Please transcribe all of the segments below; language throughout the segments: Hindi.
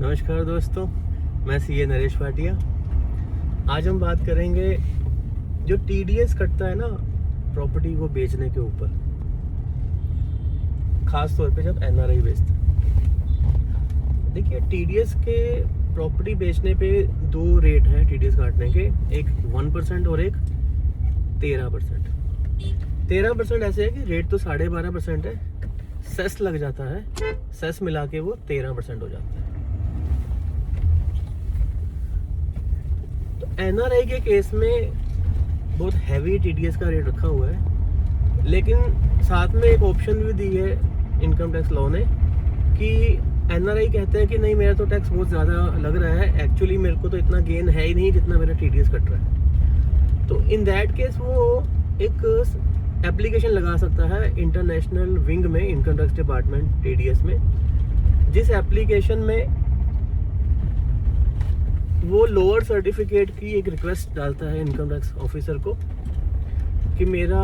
नमस्कार दोस्तों, मैं सीए नरेश भाटिया। आज हम बात करेंगे जो टीडीएस कटता है ना प्रॉपर्टी को बेचने के ऊपर, खास तौर पे जब एनआरआई बेचता है। देखिए, टीडीएस के प्रॉपर्टी बेचने पे दो रेट हैं टीडीएस काटने के, एक 1% और एक 13%। 13% ऐसे है कि रेट तो 12.5% है, सेस लग जाता है, सेस मिला के वो 13% हो जाता है। एनआरआई के केस में बहुत हैवी टीडीएस का रेट रखा हुआ है, लेकिन साथ में एक ऑप्शन भी दी है इनकम टैक्स लॉ ने कि एनआरआई कहते हैं कि नहीं, मेरा तो टैक्स बहुत ज़्यादा लग रहा है, एक्चुअली मेरे को तो इतना गेन है ही नहीं जितना मेरा टीडीएस कट रहा है। तो इन दैट केस वो एक एप्लीकेशन लगा सकता है इंटरनेशनल विंग में, इनकम टैक्स डिपार्टमेंट टीडीएस में, जिस एप्लीकेशन में वो लोअर सर्टिफिकेट की एक रिक्वेस्ट डालता है इनकम टैक्स ऑफिसर को कि मेरा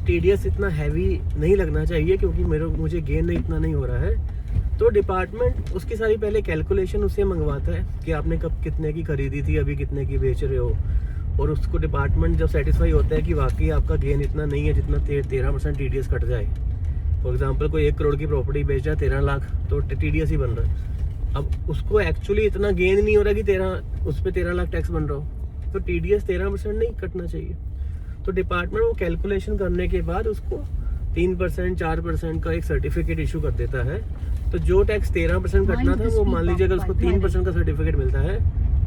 टीडीएस इतना हैवी नहीं लगना चाहिए क्योंकि मुझे गेन इतना नहीं हो रहा है। तो डिपार्टमेंट उसकी सारी पहले कैलकुलेशन उससे मंगवाता है कि आपने कब कितने की खरीदी थी, अभी कितने की बेच रहे हो, और उसको डिपार्टमेंट जब सेटिस्फाई होता है कि वाकई आपका गेन इतना नहीं है जितना 13% टीडीएस कट जाए। फॉर एग्जाम्पल, कोई 1 करोड़ की प्रॉपर्टी बेच रहा है 13 लाख, तो टीडीएस ही बन रहा है। अब उसको एक्चुअली इतना गेन नहीं हो रहा कि उस पर 13 लाख टैक्स बन रहा हो, तो टीडीएस 13% नहीं कटना चाहिए। तो डिपार्टमेंट वो कैलकुलेशन करने के बाद उसको 3%, 4% का एक सर्टिफिकेट इशू कर देता है। तो जो टैक्स 13% कटना था, वो मान लीजिए अगर उसको 3% का सर्टिफिकेट मिलता है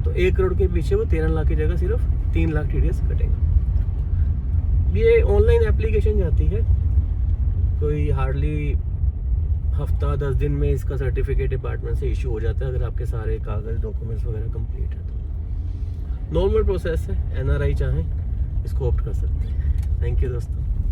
तो 1 करोड़ के पीछे वो 13 लाख की जगह सिर्फ 3 लाख टीडीएस कटेगा। ये ऑनलाइन एप्लीकेशन जाती है, कोई हार्डली हफ्ता 10 दिन में इसका सर्टिफिकेट डिपार्टमेंट से इशू हो जाता है, अगर आपके सारे कागज डॉक्यूमेंट्स वगैरह कंप्लीट है तो। नॉर्मल प्रोसेस है, एनआरआई चाहें इसको ऑप्ट कर सकते हैं। थैंक यू दोस्तों।